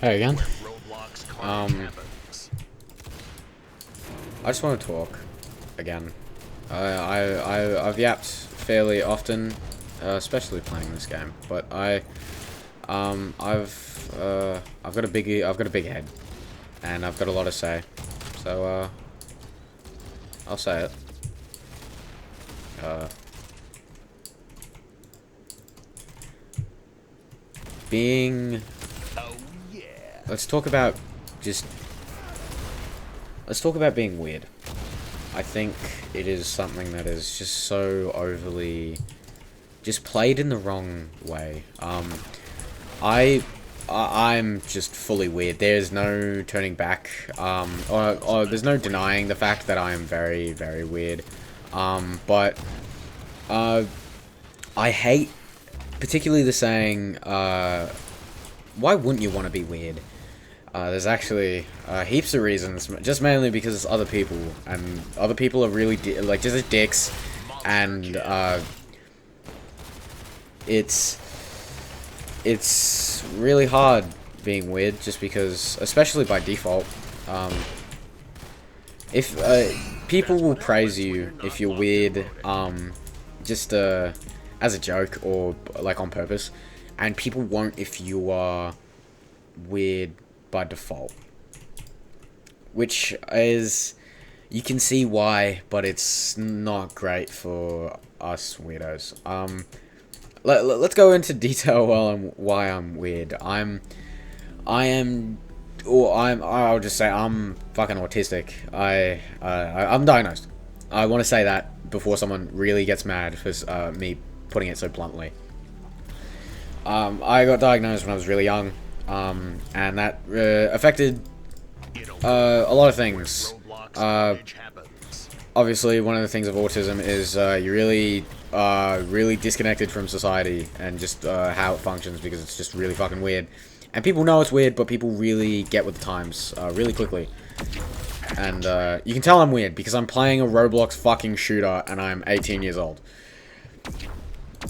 Hey again. I just want to talk again. I've yapped fairly often, especially playing this game. But I've got a big head, and I've got a lot to say. So I'll say it. Uh, being. Let's talk about just. Let's talk about being weird. I think it is something that is just so overly just played in the wrong way. I'm just fully weird. There's no turning back. Or there's no denying the fact that I am very, very weird. But I hate particularly the saying, why wouldn't you want to be weird? There's actually heaps of reasons, just mainly because it's other people, and other people are really like just dicks, and it's really hard being weird, just because, especially by default. If people will praise you if you're weird, just as a joke or like on purpose, and people won't if you are weird by default, which is, you can see why, but it's not great for us weirdos. Let's go into detail why I'm weird. I'll just say I'm fucking autistic. I'm diagnosed. I want to say that before someone really gets mad for me putting it so bluntly. I got diagnosed when I was really young. And that affected a lot of things. Obviously, one of the things of autism is you're really disconnected from society and just how it functions, because it's just really fucking weird. And people know it's weird, but people really get with the times really quickly. And you can tell I'm weird because I'm playing a Roblox fucking shooter and I'm 18 years old.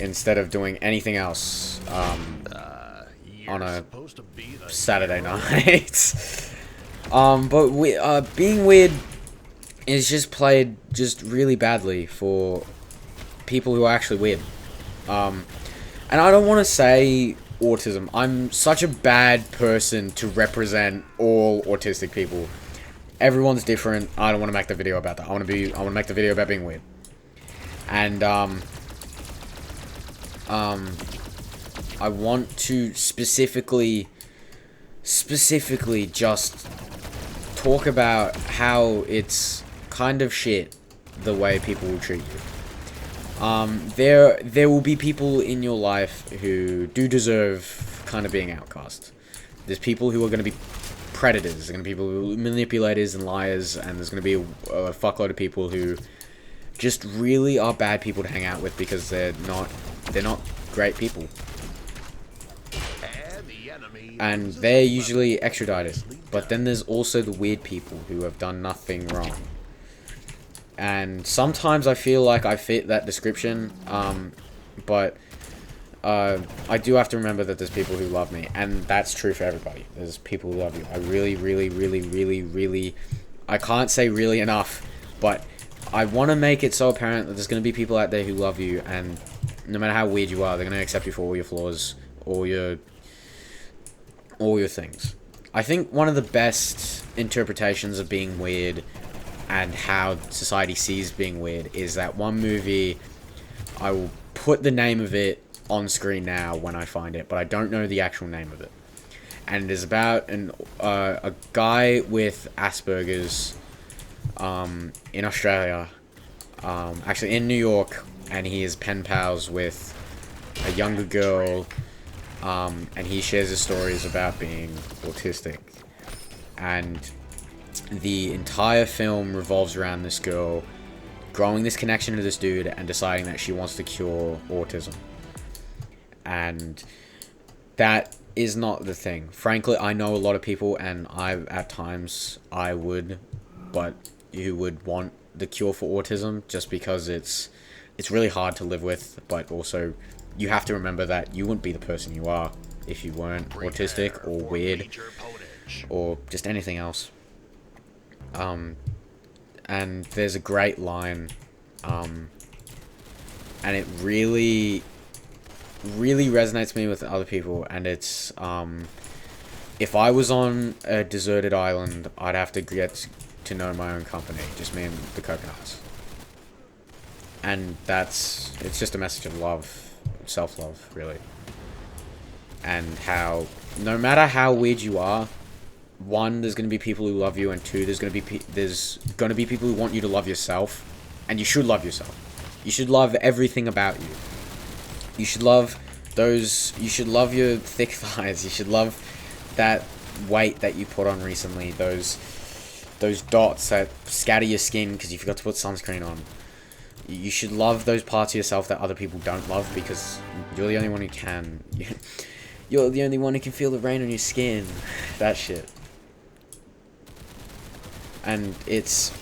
Instead of doing anything else. On a Saturday night. But being weird is just played just really badly for people who are actually weird. And I don't want to say autism. I'm such a bad person to represent all autistic people. Everyone's different. I don't want to make the video about that. I want to make the video about being weird. And I want to specifically just talk about how it's kind of shit the way people will treat you. There will be people in your life who do deserve kind of being outcast. There's people who are going to be predators. There's going to be people who are manipulators and liars, and there's going to be a fuckload of people who just really are bad people to hang out with because they're not great people. And they're usually extradited. But then there's also the weird people who have done nothing wrong. And sometimes I feel like I fit that description, but I do have to remember that there's people who love me, and that's true for everybody. There's people who love you. I really, I can't say really enough, but I want to make it so apparent that there's going to be people out there who love you, and no matter how weird you are, they're going to accept you for all your flaws, all your things. I think one of the best interpretations of being weird and how society sees being weird is that one movie. I will put the name of it on screen now when I find it, but I don't know the actual name of it. And it is about a guy with Asperger's in Australia, actually in New York, and he is pen pals with a younger girl. And he shares his stories about being autistic. And the entire film revolves around this girl growing this connection to this dude and deciding that she wants to cure autism. And that is not the thing. Frankly, I know a lot of people, and at times I would, but who would want the cure for autism just because it's really hard to live with, but also you have to remember that you wouldn't be the person you are if you weren't autistic or weird or just anything else. And there's a great line, and it really resonates with me with other people, and it's, if I was on a deserted island, I'd have to get to know my own company, just me and the coconuts. And it's just a message of love, self-love, really. And how, no matter how weird you are, one, there's going to be people who love you, and two, there's going to be people who want you to love yourself, and you should love yourself. You should love everything about you. You should love you should love your thick thighs. You should love that weight that you put on recently, those dots that scatter your skin because you forgot to put sunscreen on. You should love those parts of yourself that other people don't love, because you're the only one who can. You're the only one who can feel the rain on your skin. That shit. And it's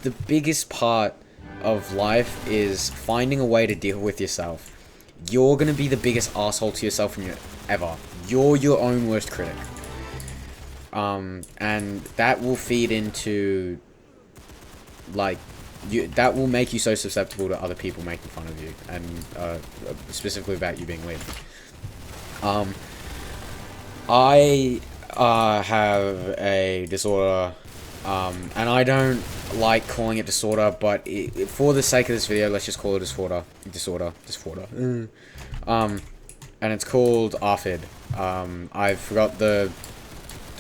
the biggest part of life is finding a way to deal with yourself. You're gonna be the biggest asshole to yourself ever. You're your own worst critic. And that will feed into, like, that will make you so susceptible to other people making fun of you, and specifically about you being weird. I have a disorder, and I don't like calling it disorder, but for the sake of this video, let's just call it disorder. And it's called ARFID. I forgot the,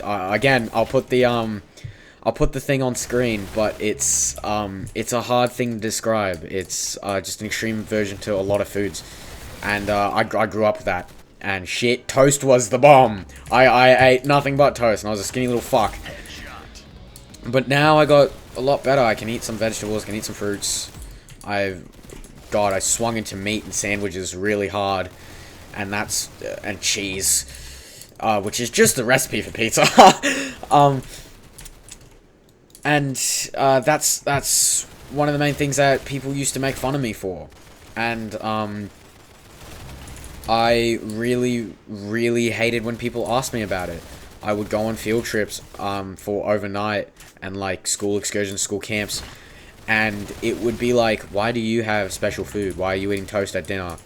again, I'll put the thing on screen, but it's a hard thing to describe. It's just an extreme version to a lot of foods, and I grew up with that. And shit, toast was the bomb. I ate nothing but toast, and I was a skinny little fuck. But now I got a lot better. I can eat some vegetables, can eat some fruits. I swung into meat and sandwiches really hard, and and cheese, which is just the recipe for pizza. And that's one of the main things that people used to make fun of me for, and I really hated when people asked me about it. I would go on field trips for overnight and like school excursions, school camps, and it would be like, why do you have special food? Why are you eating toast at dinner?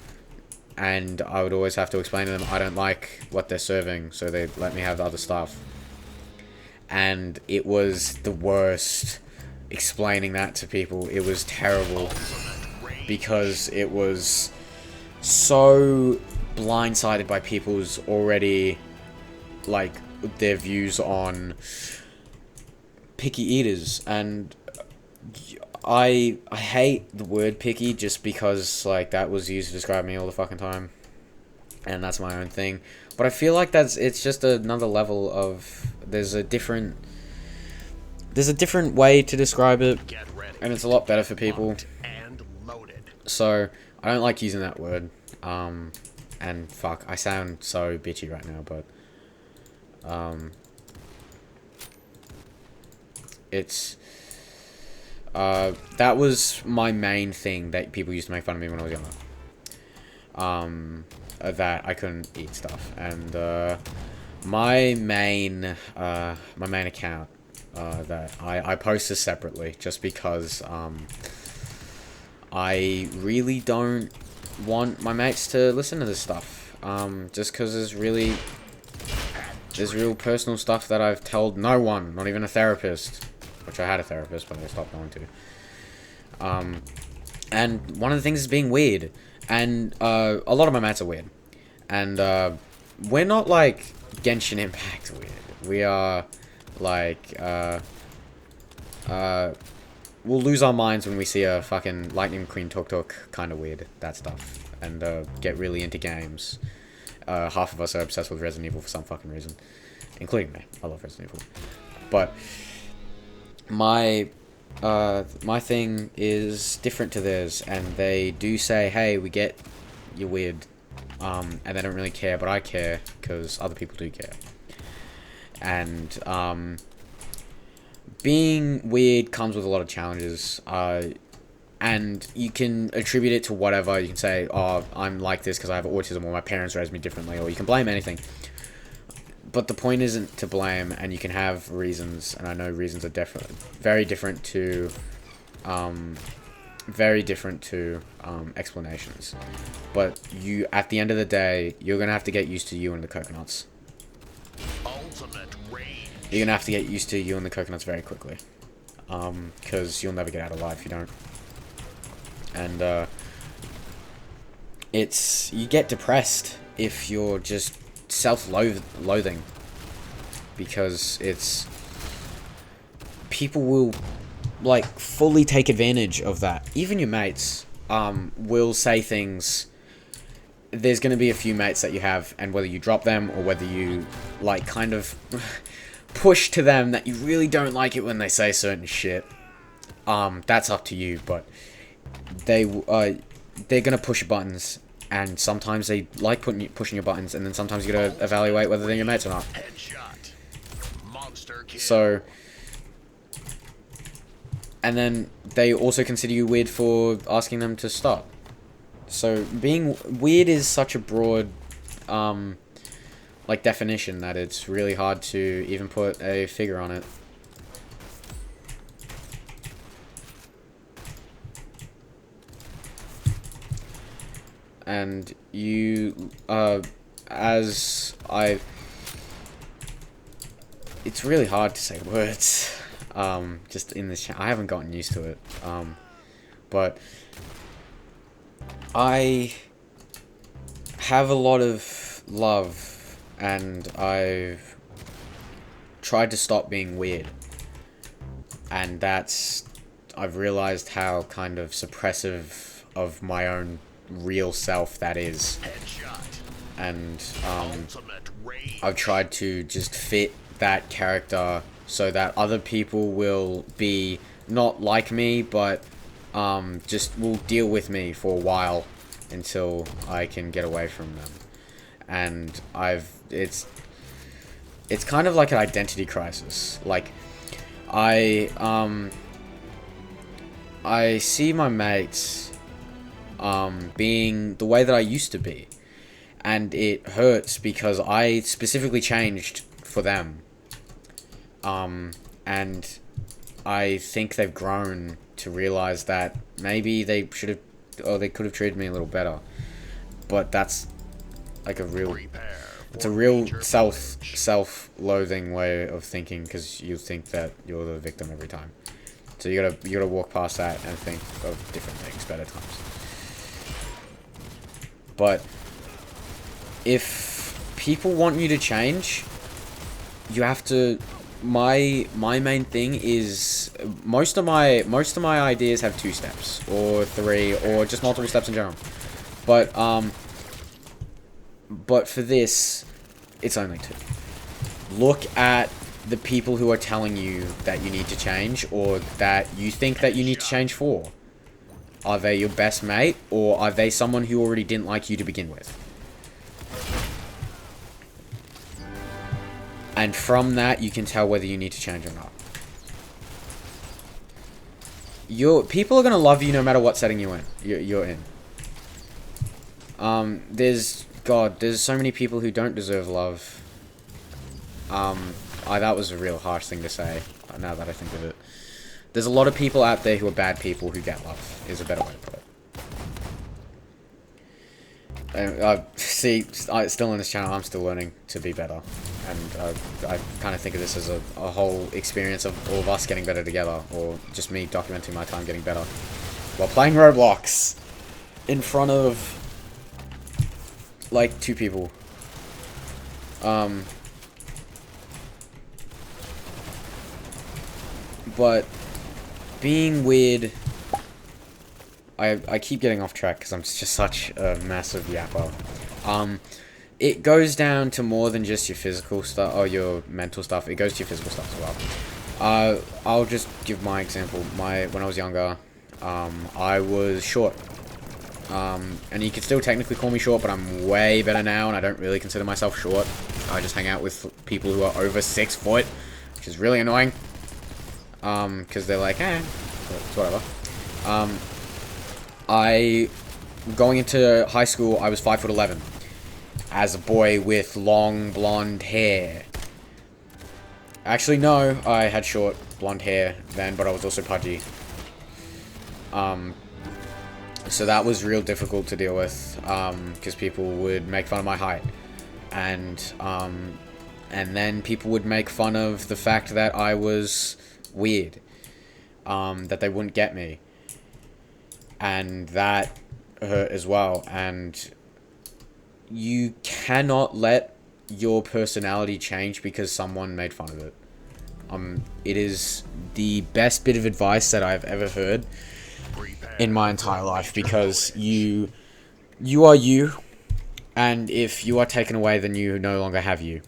And I would always have to explain to them I don't like what they're serving, so they let me have the other stuff. And it was the worst explaining that to people. It was terrible, because it was so blindsided by people's already, like, their views on picky eaters. And I hate the word picky just because, like, that was used to describe me all the fucking time, and that's my own thing. But I feel like it's just another level of, there's a different way to describe it, and it's a lot better for people. So I don't like using that word. And fuck, I sound so bitchy right now, but it's that was my main thing that people used to make fun of me when I was younger. That I couldn't eat stuff, and my main account, that I post this separately just because I really don't want my mates to listen to this stuff, just because there's real personal stuff that I've told no one, not even a therapist, which I had a therapist, but I stopped going to. And one of the things is being weird, and a lot of my mates are weird, and we're not like Genshin Impact weird. We are like we'll lose our minds when we see a fucking Lightning Queen Tuk kind of weird, that stuff, and get really into games. Half of us are obsessed with Resident Evil for some fucking reason, including me. I love Resident Evil, but my thing is different to theirs, and they do say, hey, we get you're weird, and they don't really care, but I care, because other people do care. And being weird comes with a lot of challenges, and And you can attribute it to whatever. You can say, oh, I'm like this because I have autism, or my parents raised me differently, or you can blame anything. But the point isn't to blame, and you can have reasons, and I know reasons are very different to explanations. But you, at the end of the day, you're gonna have to get used to you and the coconuts. You're gonna have to get used to you and the coconuts very quickly, because you'll never get out alive if you don't. And you get depressed if you're just self-loathing, because people will like fully take advantage of that. Even your mates will say things. There's going to be a few mates that you have, and whether you drop them or whether you like kind of push to them that you really don't like it when they say certain shit, that's up to you. But they're gonna push your buttons, and sometimes they like pushing your buttons, and then sometimes you gotta evaluate whether they're your mates or not. So, and then they also consider you weird for asking them to stop. So being weird is such a broad like definition that it's really hard to even put a figure on it. And you, it's really hard to say words, just in this channel. I haven't gotten used to it, but I have a lot of love, and I've tried to stop being weird, and I've realized how kind of suppressive of my own real self that is. And I've tried to just fit that character so that other people will be not like me, but just will deal with me for a while until I can get away from them. And it's kind of like an identity crisis. Like I see my mates being the way that I used to be, and it hurts because I specifically changed for them, and I think they've grown to realize that maybe they should have, or they could have treated me a little better. But that's like a real self-loathing way of thinking, because you think that you're the victim every time. So you gotta walk past that and think of different things better times. But if people want you to change, you have to. My main thing is most of my ideas have 2 steps or 3 or just multiple steps in general. But for this, it's only 2. Look at the people who are telling you that you need to change, or that you think that you need to change for. Are they your best mate, or are they someone who already didn't like you to begin with? And from that, you can tell whether you need to change or not. People are gonna love you no matter what setting you're in. There's so many people who don't deserve love. That was a real harsh thing to say, now that I think of it. There's a lot of people out there who are bad people who get love, is a better way to put it. And, still on this channel, I'm still learning to be better. And I kind of think of this as a whole experience of all of us getting better together, or just me documenting my time getting better while playing Roblox in front of like 2 people. But being weird, I keep getting off track because I'm just such a massive yapper. It goes down to more than just your physical stuff or your mental stuff. It goes to your physical stuff as well. I'll just give my example. When I was younger, I was short. And you could still technically call me short, but I'm way better now, and I don't really consider myself short. I just hang out with people who are over 6 foot, which is really annoying. Because they're like, it's whatever. Going into high school, I was 5'11", as a boy with long blonde hair. Actually, no, I had short blonde hair then, but I was also pudgy. So that was real difficult to deal with, because people would make fun of my height. And then people would make fun of the fact that I was weird. That they wouldn't get me. And that hurt as well. And you cannot let your personality change because someone made fun of it. It is the best bit of advice that I've ever heard in my entire life, because you are you, and if you are taken away, then you no longer have you,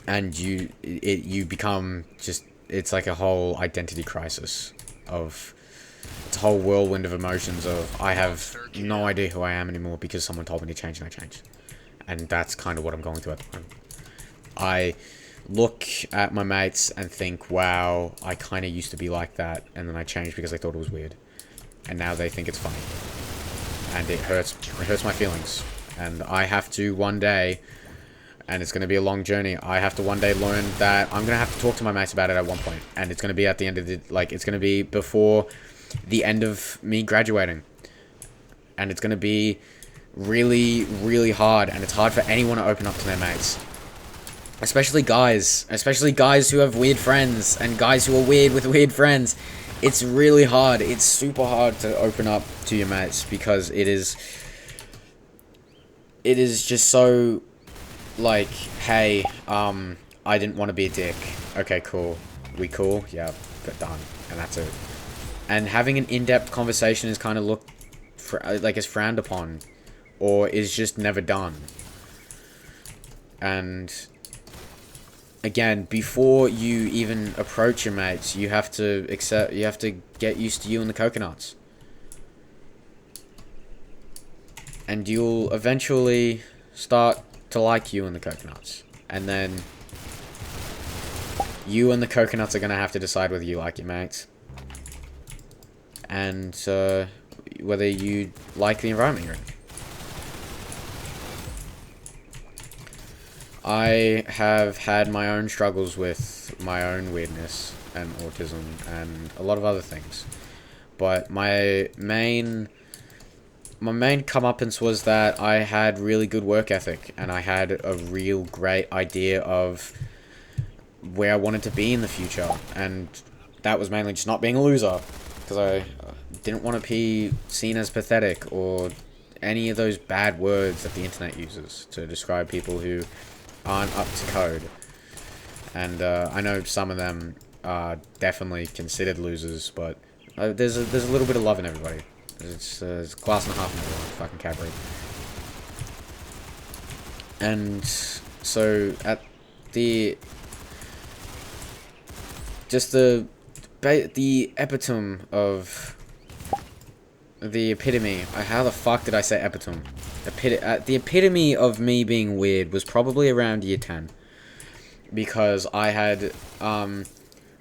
and you become just, it's like a whole identity crisis of, it's a whole whirlwind of emotions of, I have no idea who I am anymore because someone told me to change and I changed. And that's kind of what I'm going through at the moment. I look at my mates and think, wow, I kind of used to be like that, and then I changed because I thought it was weird. And now they think it's funny. And it hurts my feelings. And I have to one day, and it's going to be a long journey, I have to one day learn that I'm going to have to talk to my mates about it at one point. And it's going to be at the end of the, like, it's going to be before the end of me graduating. And it's going to be really, really hard. And it's hard for anyone to open up to their mates. Especially guys who have weird friends, and guys who are weird with weird friends. It's really hard. It's super hard to open up to your mates, because it is just so, like, hey, I didn't want to be a dick. Okay, cool. We cool? Yeah, but done. And that's it. And having an in-depth conversation is kind of is frowned upon, or is just never done. And again, before you even approach your mates, you have to get used to you and the coconuts. And you'll eventually start to like you and the coconuts. And then you and the coconuts are going to have to decide whether you like your mates. And whether you like the environment you're in. I have had my own struggles with my own weirdness and autism and a lot of other things. But my main comeuppance was that I had really good work ethic, and I had a real great idea of where I wanted to be in the future. And that was mainly just not being a loser, because I didn't want to be seen as pathetic or any of those bad words that the internet uses to describe people who aren't up to code. And I know some of them are definitely considered losers, but there's a little bit of love in everybody. It's glass and a half in everyone, fucking Cadbury. And so at the epitome of the epitome. How the fuck did I say epitome? The epitome of me being weird was probably around year 10. Because I had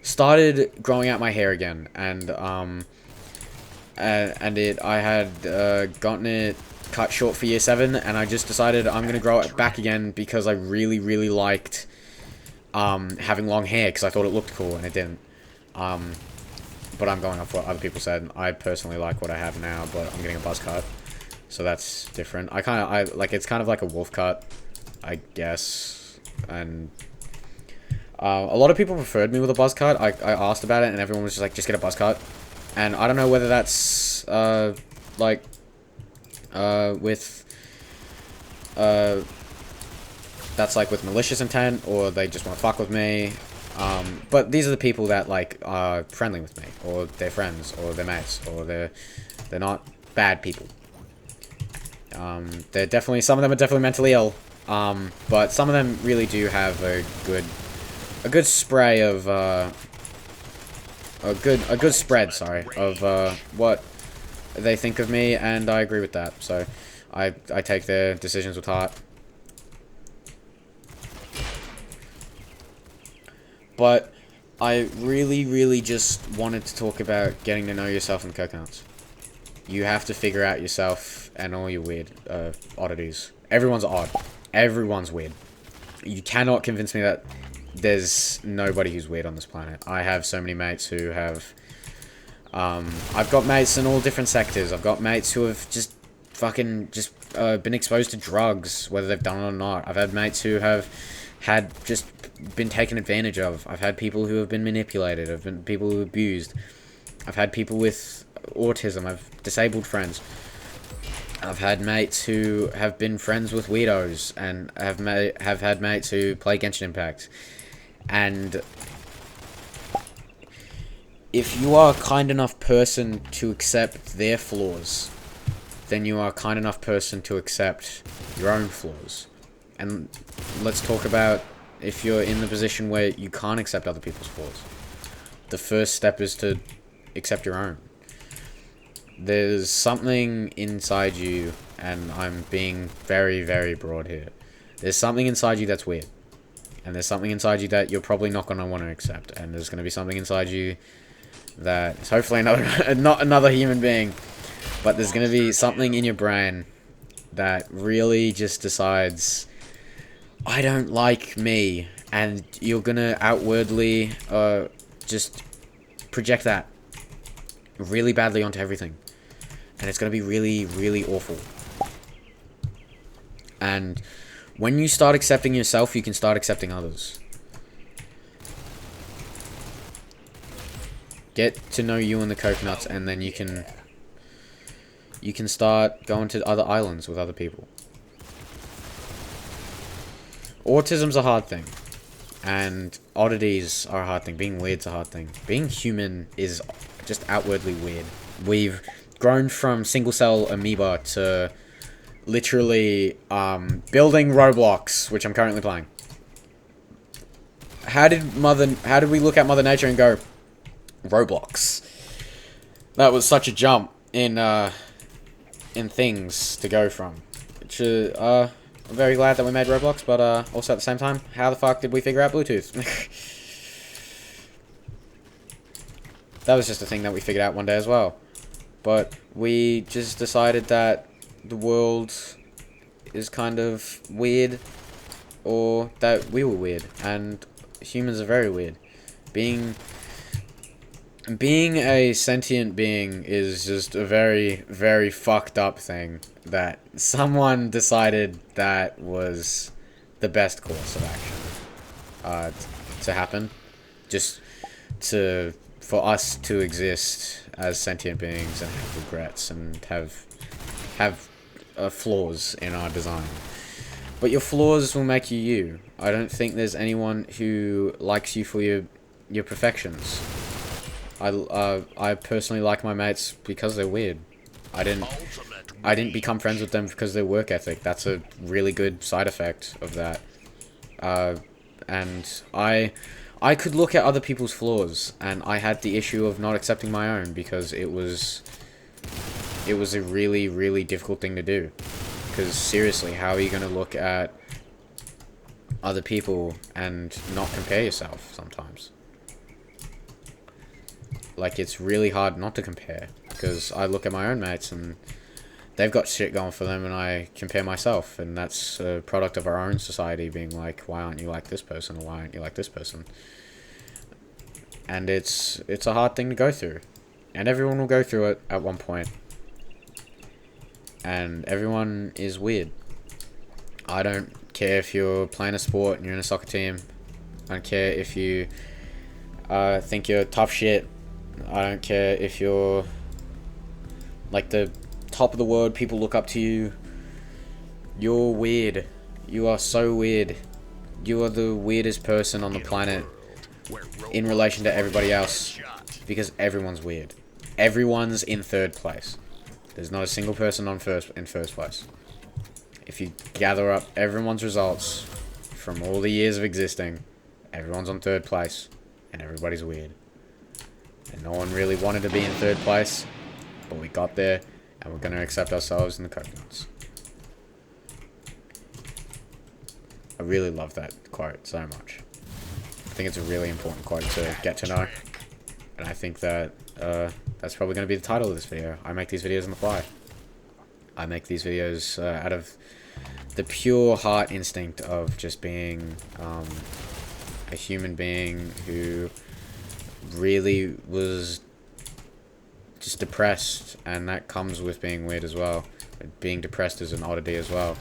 started growing out my hair again, and I had gotten it cut short for year 7, and I just decided I'm gonna grow it back again because I really, really liked having long hair, because I thought it looked cool, and it didn't. But I'm going off what other people said. I personally like what I have now, but I'm getting a buzz cut, so that's different. It's kind of like a wolf cut, I guess, and a lot of people preferred me with a buzz cut. I asked about it, and everyone was just like, just get a buzz cut. And I don't know whether that's with malicious intent, or they just want to fuck with me. But these are the people that are friendly with me, or they're friends, or they're mates, or they're not bad people. They're definitely, some of them are definitely mentally ill. But some of them really do have a good spray of a good spread, sorry, of what they think of me, and I agree with that. So I take their decisions with heart. But I really, really just wanted to talk about getting to know yourself in coconuts. You have to figure out yourself and all your weird oddities. Everyone's odd. Everyone's weird. You cannot convince me that there's nobody who's weird on this planet. I have so many mates who have... I've got mates in all different sectors. I've got mates who have just fucking been exposed to drugs, whether they've done it or not. I've had mates who have just been taken advantage of. I've had people who have been manipulated. I've been people who abused. I've had people with autism. I've disabled friends. I've had mates who have been friends with weirdos, and have had mates who play Genshin Impact. And if you are a kind enough person to accept their flaws, then you are a kind enough person to accept your own flaws. And let's talk about if you're in the position where you can't accept other people's flaws. The first step is to accept your own. There's something inside you, and I'm being very, very broad here. There's something inside you that's weird. And there's something inside you that you're probably not going to want to accept. And there's going to be something inside you that is hopefully not another human being. But there's going to be something in your brain that really just decides, I don't like me. And you're going to outwardly just project that really badly onto everything. And it's going to be really, really awful. And when you start accepting yourself, you can start accepting others. Get to know you and the coconuts, and then you can start going to other islands with other people. Autism's a hard thing. And oddities are a hard thing. Being weird's a hard thing. Being human is just outwardly weird. We've grown from single-cell amoeba to literally building Roblox, which I'm currently playing. How did we look at Mother Nature and go, Roblox? That was such a jump in things to go from. Which, I'm very glad that we made Roblox, but also at the same time, how the fuck did we figure out Bluetooth? That was just a thing that we figured out one day as well. But we just decided that the world is kind of weird, or that we were weird, and humans are very weird. Being a sentient being is just a very, very fucked up thing that someone decided that was the best course of action to happen, just for us to exist as sentient beings and have regrets and have flaws in our design. But your flaws will make you you. I don't think there's anyone who likes you for your perfections. I personally like my mates because they're weird. I didn't become friends with them because of their work ethic. That's a really good side effect of that. And I could look at other people's flaws, and I had the issue of not accepting my own because it was a really, really difficult thing to do. Because seriously, how are you going to look at other people and not compare yourself sometimes? Like, it's really hard not to compare, because I look at my own mates and they've got shit going for them, and I compare myself, and that's a product of our own society being like, why aren't you like this person, or why aren't you like this person? And it's a hard thing to go through, and everyone will go through it at one point, and everyone is weird. I don't care if you're playing a sport and you're in a soccer team. I don't care if you think you're tough shit. I don't care if you're like the top of the world, people look up to you. You're weird. You are so weird. You are the weirdest person on the planet in relation to everybody else, because everyone's weird. Everyone's in third place. There's not a single person in first place. If you gather up everyone's results from all the years of existing, everyone's on third place, and everybody's weird. And no one really wanted to be in third place, but we got there, and we're going to accept ourselves in the coconuts. I really love that quote so much. I think it's a really important quote to get to know, and I think that that's that's probably going to be the title of this video. I make these videos on the fly. I make these videos out of the pure heart instinct of just being a human being who really was just depressed, and that comes with being weird as well. Being depressed is an oddity as well.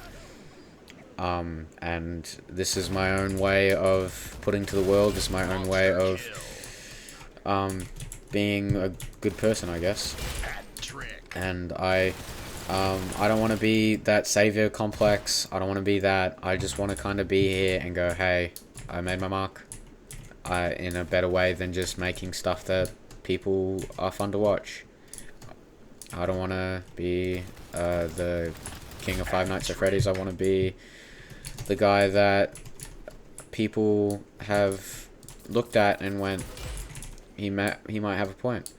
And this is my own way of putting to the world, this is my own way of being a good person, I guess. And I don't want to be that savior complex. I don't want to be that. I just want to kind of be here and go, hey, I made my mark in a better way than just making stuff that people are fun to watch. I don't want to be the king of Five Nights at Freddy's. I want to be the guy that people have looked at and went, he might have a point.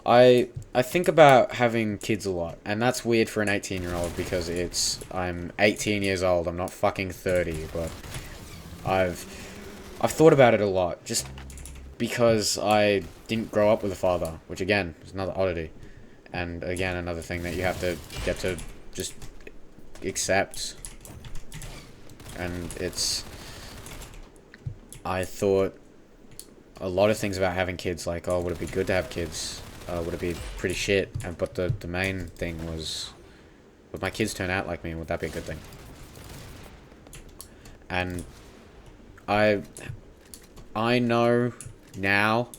I think about having kids a lot, and that's weird for an 18-year-old because I'm 18 years old. I'm not fucking 30, but I've thought about it a lot just because I didn't grow up with a father, which again is another oddity, and again another thing that you have to get to just accept. And I thought a lot of things about having kids, like, oh, would it be good to have kids? Would it be pretty shit? But the main thing was, would my kids turn out like me? Would that be a good thing? And I know now,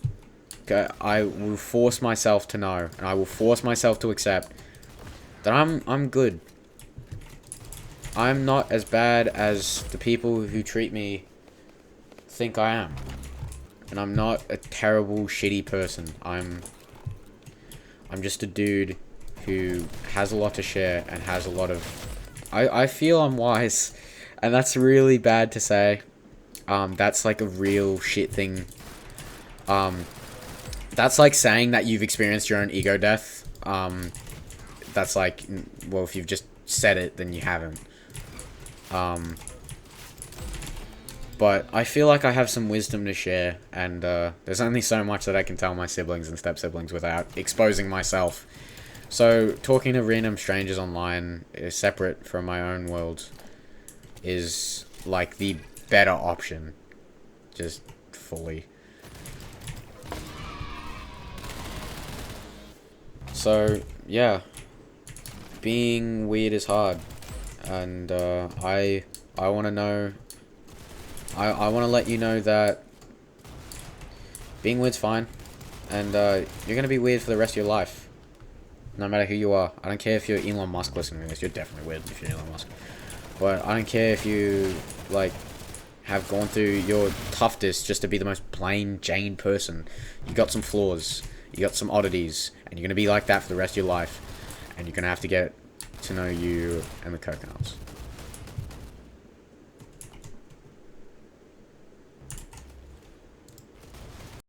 I will force myself to know, and I will force myself to accept that I'm good. I'm not as bad as the people who treat me think I am. And I'm not a terrible, shitty person. I'm just a dude who has a lot to share and has a lot of... I feel I'm wise, and that's really bad to say. That's like a real shit thing. That's like saying that you've experienced your own ego death. That's like, well, if you've just said it, then you haven't. But I feel like I have some wisdom to share, and there's only so much that I can tell my siblings and step-siblings without exposing myself. So talking to random strangers online, separate from my own world, is like the better option. Just fully. So, yeah. Being weird is hard. And I want to know... I want to let you know that being weird's fine, and you're going to be weird for the rest of your life, no matter who you are. I don't care if you're Elon Musk listening to this. You're definitely weird if you're Elon Musk. But I don't care if you, like, have gone through your toughest just to be the most plain Jane person. You got some flaws, you got some oddities, and you're going to be like that for the rest of your life, and you're going to have to get to know you and the coconuts.